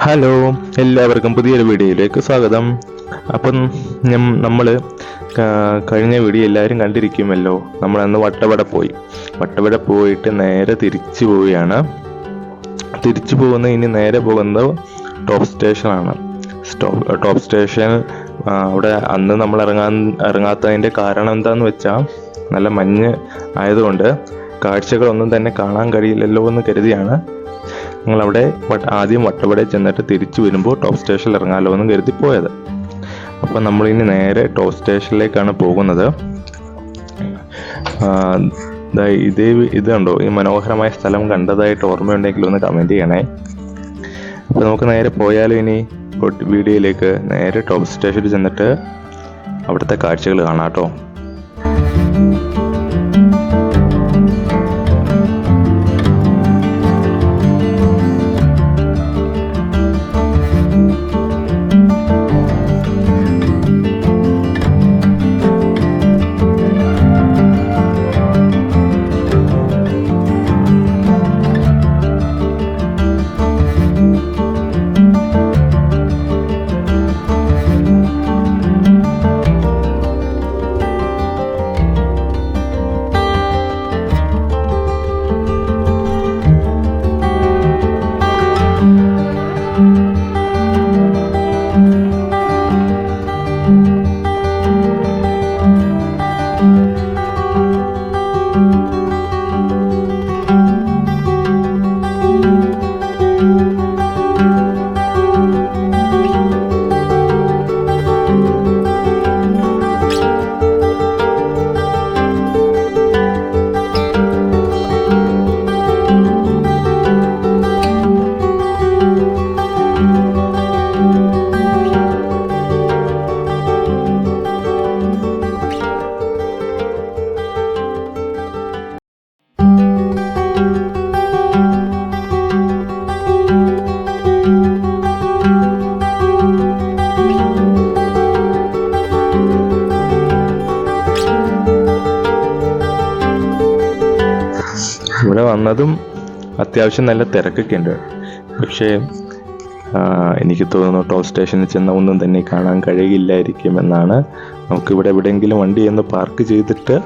Hello, എല്ലാവർക്കും പുതിയൊരു വീഡിയോയിലേക്ക് സ്വാഗതം. അപ്പം നമ്മൾ കഴിഞ്ഞ വീഡിയോ എല്ലാവരും കണ്ടിരിക്കുമല്ലോ. നമ്മൾ അന്ന് വട്ടവട പോയിട്ട് നേരെ തിരിച്ചു പോവുകയാണ്. തിരിച്ചു പോകുന്ന ഇനി നേരെ പോകുന്നത് ടോപ്പ് സ്റ്റേഷനാണ്. ടോപ്പ് സ്റ്റേഷൻ അവിടെ അന്ന് നമ്മൾ ഇറങ്ങാത്തതിൻ്റെ കാരണം എന്താണെന്ന് വെച്ചാൽ നല്ല മഞ്ഞ് ആയതുകൊണ്ട് കാഴ്ചകളൊന്നും തന്നെ കാണാൻ കഴിയില്ലല്ലോ എന്ന് കരുതിയാണ് ഞങ്ങളവിടെ ആദ്യം വട്ടവടയിൽ ചെന്നിട്ട് തിരിച്ചു വരുമ്പോൾ ടോപ്പ് സ്റ്റേഷനിൽ ഇറങ്ങാമല്ലോ എന്ന് കരുതി പോയത്. അപ്പം നമ്മളിനി നേരെ ടോപ്പ് സ്റ്റേഷനിലേക്കാണ് പോകുന്നത്. ഇത് കണ്ടോ, ഈ മനോഹരമായ സ്ഥലം കണ്ടതായിട്ട് ഓർമ്മയുണ്ടെങ്കിൽ ഒന്ന് കമൻറ്റ് ചെയ്യണേ. അപ്പോൾ നമുക്ക് നേരെ പോയാലും ഇനി വീഡിയോയിലേക്ക് നേരെ ടോപ്പ് സ്റ്റേഷനിൽ ചെന്നിട്ട് അവിടുത്തെ കാഴ്ചകൾ കാണാം കേട്ടോ. ഇവിടെ വന്നതും അത്യാവശ്യം നല്ല തിരക്കൊക്കെ ഉണ്ട്. പക്ഷേ എനിക്ക് തോന്നുന്നു ടോപ്പ് സ്റ്റേഷനിൽ ചെന്ന ഒന്നും തന്നെ കാണാൻ കഴിയില്ലായിരിക്കും എന്നാണ്. നമുക്കിവിടെ എവിടെയെങ്കിലും വണ്ടി ഒന്ന് പാർക്ക് ചെയ്തിട്ട്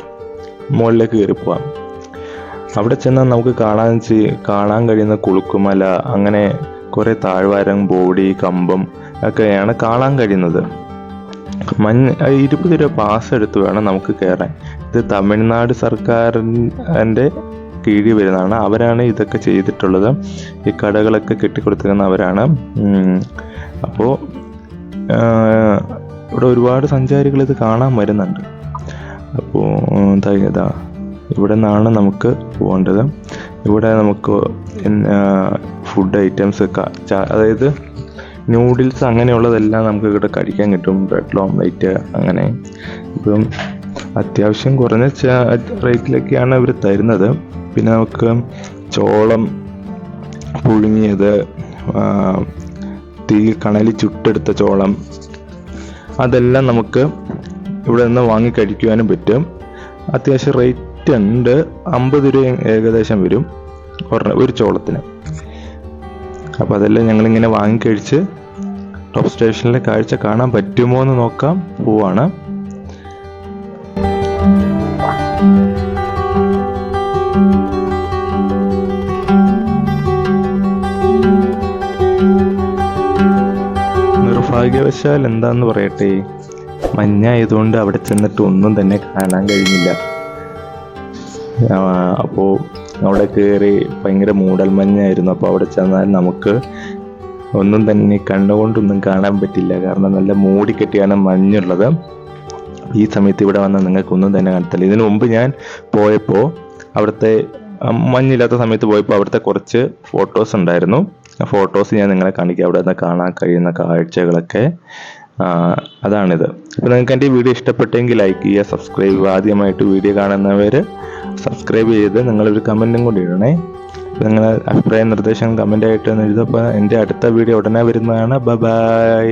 മുകളിലേക്ക് കയറി പോവാം. അവിടെ ചെന്നാൽ നമുക്ക് കാണാൻ കഴിയുന്ന കുളുക്കുമല, അങ്ങനെ കുറേ താഴ്വാരം, ബോഡി, കമ്പം ഒക്കെയാണ് കാണാൻ കഴിയുന്നത്. 20 രൂപ പാസ് എടുത്ത് വേണം നമുക്ക് കയറാൻ. ഇത് തമിഴ്നാട് സർക്കാരിൻ്റെ കീഴിൽ വരുന്നതാണ്. അവരാണ് ഇതൊക്കെ ചെയ്തിട്ടുള്ളത്. ഈ കടകളൊക്കെ കെട്ടിക്കൊടുത്തിരുന്ന അവരാണ്. അപ്പോൾ ഇവിടെ ഒരുപാട് സഞ്ചാരികൾ ഇത് കാണാൻ വരുന്നുണ്ട്. അപ്പോൾ ഇവിടെ നിന്നാണ് നമുക്ക് പോകേണ്ടത്. ഇവിടെ നമുക്ക് ഫുഡ് ഐറ്റംസ്, അതായത് നൂഡിൽസ് അങ്ങനെയുള്ളതെല്ലാം നമുക്ക് ഇവിടെ കഴിക്കാൻ കിട്ടും. ബ്രെഡ് ഓംലെറ്റ് അങ്ങനെ. ഇപ്പം അത്യാവശ്യം കുറഞ്ഞ റേറ്റിലൊക്കെയാണ് ഇവർ തരുന്നത്. പിന്നെ നമുക്ക് ചോളം പുഴുങ്ങിയത്, കണലിൽ ചുട്ടെടുത്ത ചോളം, അതെല്ലാം നമുക്ക് ഇവിടെ നിന്ന് വാങ്ങി കഴിക്കുവാനും പറ്റും. അത്യാവശ്യം റേറ്റ് ഉണ്ട്. 50 രൂപ ഏകദേശം വരും ഒരു ചോളത്തിന്. അപ്പോൾ അതെല്ലാം ഞങ്ങളിങ്ങനെ വാങ്ങിക്കഴിച്ച് ടോപ്പ് സ്റ്റേഷനിലെ കാഴ്ച കാണാൻ പറ്റുമോ എന്ന് നോക്കാൻ പോവാണ്. നിർഭാഗ്യവശാൽ എന്താന്ന് പറയട്ടെ, മഞ്ഞായതുകൊണ്ട് അവിടെ ചെന്നിട്ട് ഒന്നും തന്നെ കാണാൻ കഴിഞ്ഞില്ല. അപ്പോൾ അവിടെ കയറി ഭയങ്കര മൂടൽ മഞ്ഞായിരുന്നു. അപ്പോൾ അവിടെ ചെന്നാൽ നമുക്ക് ഒന്നും തന്നെ കണ്ണുകൊണ്ടൊന്നും കാണാൻ പറ്റില്ല. കാരണം നല്ല മൂടിക്കെട്ടിയാണ് മഞ്ഞുള്ളത്. ഈ സമയത്ത് ഇവിടെ വന്നാൽ നിങ്ങൾക്കൊന്നും തന്നെ കാണത്തില്ല. ഇതിനു മുമ്പ് ഞാൻ പോയപ്പോൾ അവിടുത്തെ മഞ്ഞില്ലാത്ത സമയത്ത് പോയപ്പോൾ അവിടുത്തെ കുറച്ച് ഫോട്ടോസ് ഉണ്ടായിരുന്നു. ആ ഫോട്ടോസ് ഞാൻ നിങ്ങളെ കാണിക്കാം. അവിടെ നിന്ന് കാണാൻ കഴിയുന്ന കാഴ്ചകളൊക്കെ അതാണിത്. അപ്പോൾ നിങ്ങൾക്ക് എൻ്റെ ഈ വീഡിയോ ഇഷ്ടപ്പെട്ടെങ്കിൽ ലൈക്ക് ചെയ്യുക, സബ്സ്ക്രൈബ് ചെയ്യുക. ആദ്യമായിട്ട് വീഡിയോ കാണുന്നവർ സബ്സ്ക്രൈബ് ചെയ്ത് നിങ്ങളൊരു കമൻറ്റും കൂടി ഇടണേ. നിങ്ങളുടെ അഭിപ്രായ നിർദ്ദേശം കമൻ്റായിട്ട് എഴുതുക. അപ്പോൾ എൻ്റെ അടുത്ത വീഡിയോ ഉടനെ വരുന്നതാണ്. ബൈ.